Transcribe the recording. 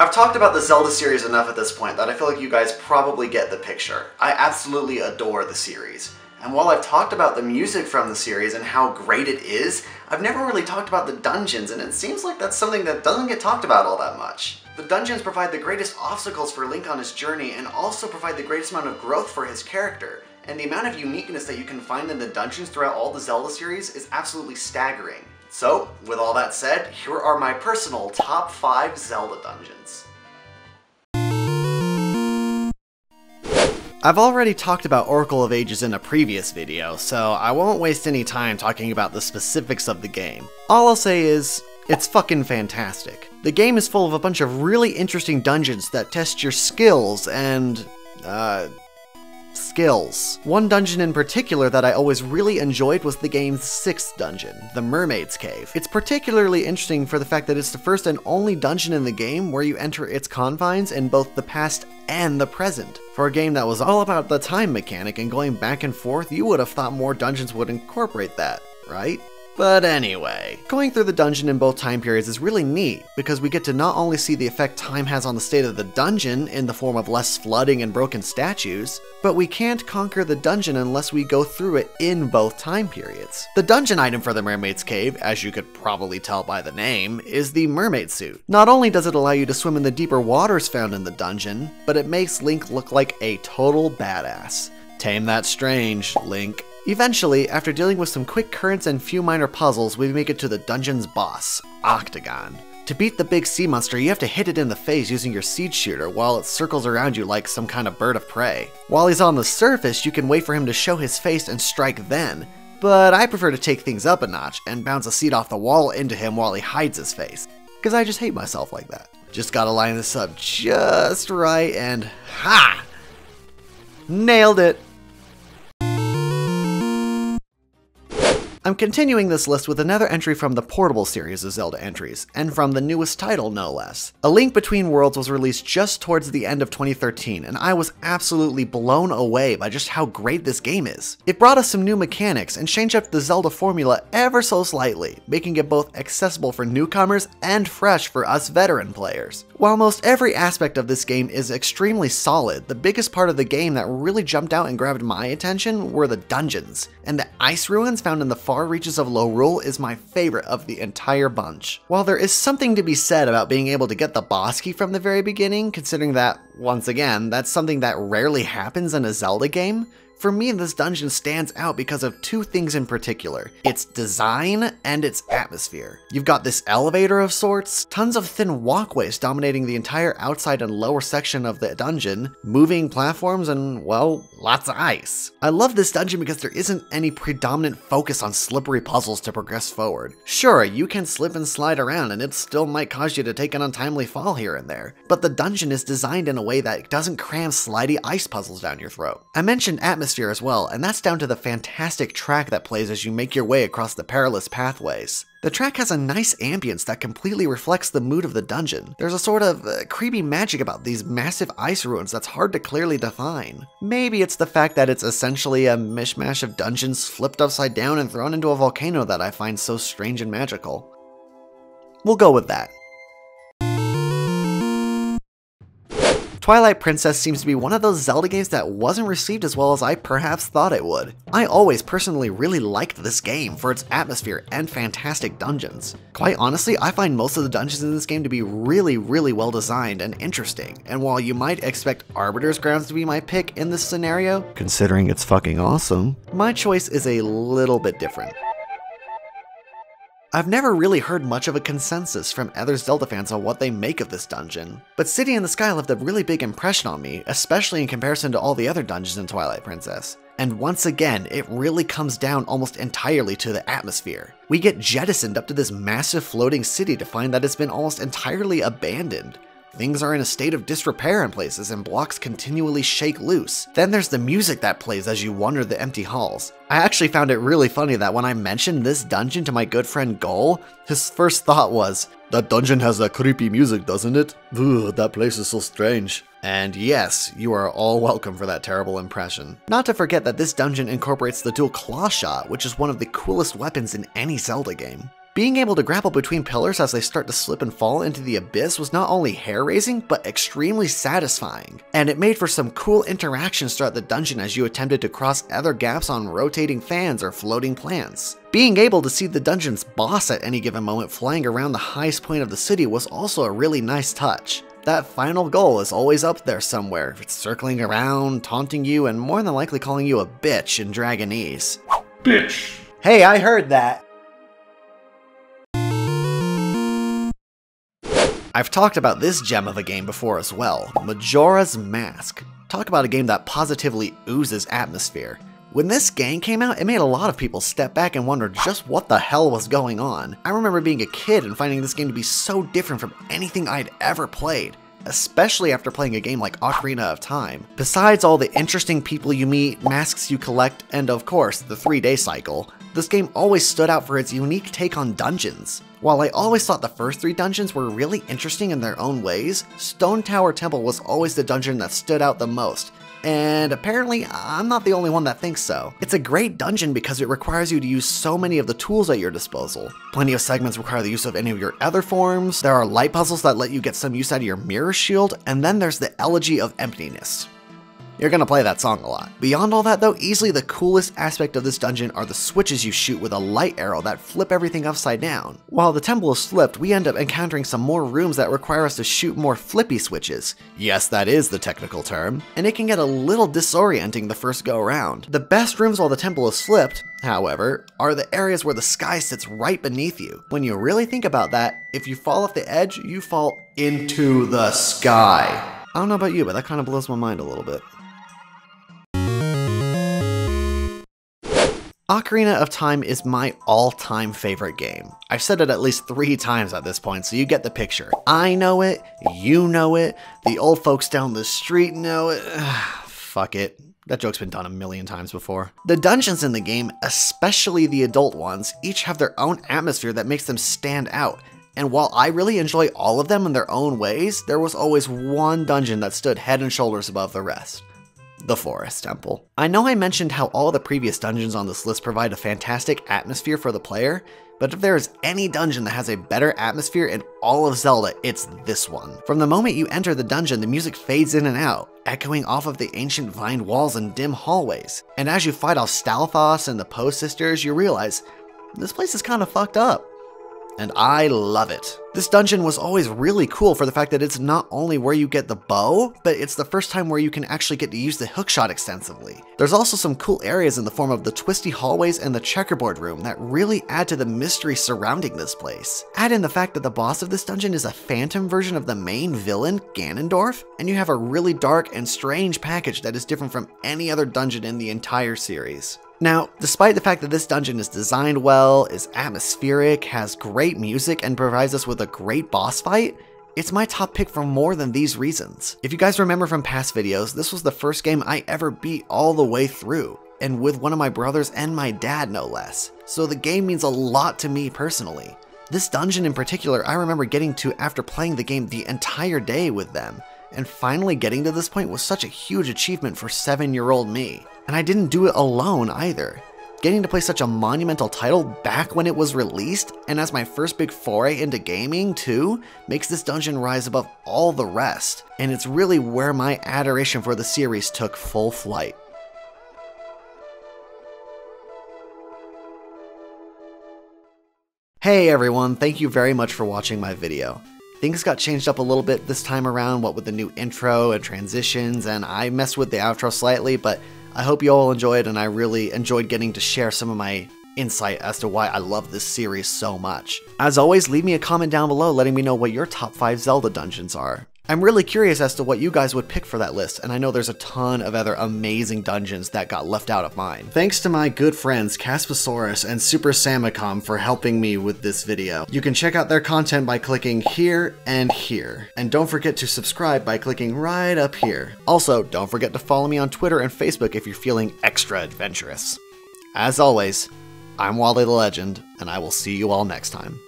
I've talked about the Zelda series enough at this point that I feel like you guys probably get the picture. I absolutely adore the series. And while I've talked about the music from the series and how great it is, I've never really talked about the dungeons, and it seems like that's something that doesn't get talked about all that much. The dungeons provide the greatest obstacles for Link on his journey and also provide the greatest amount of growth for his character. And the amount of uniqueness that you can find in the dungeons throughout all the Zelda series is absolutely staggering. So, with all that said, here are my personal top 5 Zelda dungeons. I've already talked about Oracle of Ages in a previous video, so I won't waste any time talking about the specifics of the game. All I'll say is, it's fucking fantastic. The game is full of a bunch of really interesting dungeons that test your skills and, skills. One dungeon in particular that I always really enjoyed was the game's 6th dungeon, the Mermaid's Cave. It's particularly interesting for the fact that it's the first and only dungeon in the game where you enter its confines in both the past and the present. For a game that was all about the time mechanic and going back and forth, you would have thought more dungeons would incorporate that, right? But anyway, going through the dungeon in both time periods is really neat, because we get to not only see the effect time has on the state of the dungeon in the form of less flooding and broken statues, but we can't conquer the dungeon unless we go through it in both time periods. The dungeon item for the Mermaid's Cave, as you could probably tell by the name, is the mermaid suit. Not only does it allow you to swim in the deeper waters found in the dungeon, but it makes Link look like a total badass. Tame that strange, Link. Eventually, after dealing with some quick currents and few minor puzzles, we make it to the dungeon's boss, Octagon. To beat the big sea monster, you have to hit it in the face using your seed shooter while it circles around you like some kind of bird of prey. While he's on the surface, you can wait for him to show his face and strike then, but I prefer to take things up a notch and bounce a seed off the wall into him while he hides his face, because I just hate myself like that. Just gotta line this up just right and ha! Nailed it! I'm continuing this list with another entry from the Portable series of Zelda entries, and from the newest title no less. A Link Between Worlds was released just towards the end of 2013, and I was absolutely blown away by just how great this game is. It brought us some new mechanics and changed up the Zelda formula ever so slightly, making it both accessible for newcomers and fresh for us veteran players. While most every aspect of this game is extremely solid, the biggest part of the game that really jumped out and grabbed my attention were the dungeons, and the ice ruins found in the far reaches of Lorule is my favorite of the entire bunch. While there is something to be said about being able to get the boss key from the very beginning, considering that, once again, that's something that rarely happens in a Zelda game, for me, this dungeon stands out because of two things in particular: its design and its atmosphere. You've got this elevator of sorts, tons of thin walkways dominating the entire outside and lower section of the dungeon, moving platforms, and, well, lots of ice. I love this dungeon because there isn't any predominant focus on slippery puzzles to progress forward. Sure, you can slip and slide around and it still might cause you to take an untimely fall here and there, but the dungeon is designed in a way that doesn't cram slidey ice puzzles down your throat. I mentioned atmosphere as well, and that's down to the fantastic track that plays as you make your way across the perilous pathways. The track has a nice ambience that completely reflects the mood of the dungeon. There's a sort of creepy magic about these massive ice ruins that's hard to clearly define. Maybe it's the fact that it's essentially a mishmash of dungeons flipped upside down and thrown into a volcano that I find so strange and magical. We'll go with that. Twilight Princess seems to be one of those Zelda games that wasn't received as well as I perhaps thought it would. I always personally really liked this game for its atmosphere and fantastic dungeons. Quite honestly, I find most of the dungeons in this game to be really well designed and interesting, and while you might expect Arbiter's Grounds to be my pick in this scenario, considering it's fucking awesome, my choice is a little bit different. I've never really heard much of a consensus from other Zelda fans on what they make of this dungeon, but City in the Sky left a really big impression on me, especially in comparison to all the other dungeons in Twilight Princess. And once again, it really comes down almost entirely to the atmosphere. We get jettisoned up to this massive floating city to find that it's been almost entirely abandoned. Things are in a state of disrepair in places and blocks continually shake loose. Then there's the music that plays as you wander the empty halls. I actually found it really funny that when I mentioned this dungeon to my good friend Goal, his first thought was, "That dungeon has that creepy music, doesn't it? Ugh, that place is so strange." And yes, you are all welcome for that terrible impression. Not to forget that this dungeon incorporates the dual claw shot, which is one of the coolest weapons in any Zelda game. Being able to grapple between pillars as they start to slip and fall into the abyss was not only hair-raising, but extremely satisfying. And it made for some cool interactions throughout the dungeon as you attempted to cross other gaps on rotating fans or floating plants. Being able to see the dungeon's boss at any given moment flying around the highest point of the city was also a really nice touch. That final goal is always up there somewhere. It's circling around, taunting you, and more than likely calling you a bitch in Dragonese. Bitch! Hey, I heard that! I've talked about this gem of a game before as well, Majora's Mask. Talk about a game that positively oozes atmosphere. When this game came out, it made a lot of people step back and wonder just what the hell was going on. I remember being a kid and finding this game to be so different from anything I'd ever played, especially after playing a game like Ocarina of Time. Besides all the interesting people you meet, masks you collect, and of course, the 3-day cycle, this game always stood out for its unique take on dungeons. While I always thought the first 3 dungeons were really interesting in their own ways, Stone Tower Temple was always the dungeon that stood out the most. And apparently, I'm not the only one that thinks so. It's a great dungeon because it requires you to use so many of the tools at your disposal. Plenty of segments require the use of any of your other forms, there are light puzzles that let you get some use out of your mirror shield, and then there's the Elegy of Emptiness. You're gonna play that song a lot. Beyond all that though, easily the coolest aspect of this dungeon are the switches you shoot with a light arrow that flip everything upside down. While the temple is flipped, we end up encountering some more rooms that require us to shoot more flippy switches. Yes, that is the technical term. And it can get a little disorienting the first go around. The best rooms while the temple is flipped, however, are the areas where the sky sits right beneath you. When you really think about that, if you fall off the edge, you fall into the sky. I don't know about you, but that kind of blows my mind a little bit. Ocarina of Time is my all-time favorite game. I've said it at least 3 times at this point, so you get the picture. I know it, you know it, the old folks down the street know it. Fuck it. That joke's been done a million times before. The dungeons in the game, especially the adult ones, each have their own atmosphere that makes them stand out. And while I really enjoy all of them in their own ways, there was always one dungeon that stood head and shoulders above the rest. The Forest Temple. I know I mentioned how all the previous dungeons on this list provide a fantastic atmosphere for the player, but if there is any dungeon that has a better atmosphere in all of Zelda, it's this one. From the moment you enter the dungeon, the music fades in and out, echoing off of the ancient vined walls and dim hallways. And as you fight off Stalthos and the Poe sisters, you realize, this place is kind of fucked up. And I love it. This dungeon was always really cool for the fact that it's not only where you get the bow, but it's the first time where you can actually get to use the hookshot extensively. There's also some cool areas in the form of the twisty hallways and the checkerboard room that really add to the mystery surrounding this place. Add in the fact that the boss of this dungeon is a phantom version of the main villain, Ganondorf, and you have a really dark and strange package that is different from any other dungeon in the entire series. Now, despite the fact that this dungeon is designed well, is atmospheric, has great music, and provides us with a great boss fight, it's my top pick for more than these reasons. If you guys remember from past videos, this was the first game I ever beat all the way through, and with one of my brothers and my dad no less. So the game means a lot to me personally. This dungeon in particular, I remember getting to after playing the game the entire day with them, and finally getting to this point was such a huge achievement for 7-year-old me. And I didn't do it alone either. Getting to play such a monumental title back when it was released, and as my first big foray into gaming too, makes this dungeon rise above all the rest. And it's really where my adoration for the series took full flight. Hey everyone, thank you very much for watching my video. Things got changed up a little bit this time around, what with the new intro and transitions, and I messed with the outro slightly, but I hope you all enjoyed, and I really enjoyed getting to share some of my insight as to why I love this series so much. As always, leave me a comment down below letting me know what your top 5 Zelda dungeons are. I'm really curious as to what you guys would pick for that list, and I know there's a ton of other amazing dungeons that got left out of mine. Thanks to my good friends Caspasaurus and Super Samicom for helping me with this video. You can check out their content by clicking here and here. And don't forget to subscribe by clicking right up here. Also, don't forget to follow me on Twitter and Facebook if you're feeling extra adventurous. As always, I'm Wally the Legend, and I will see you all next time.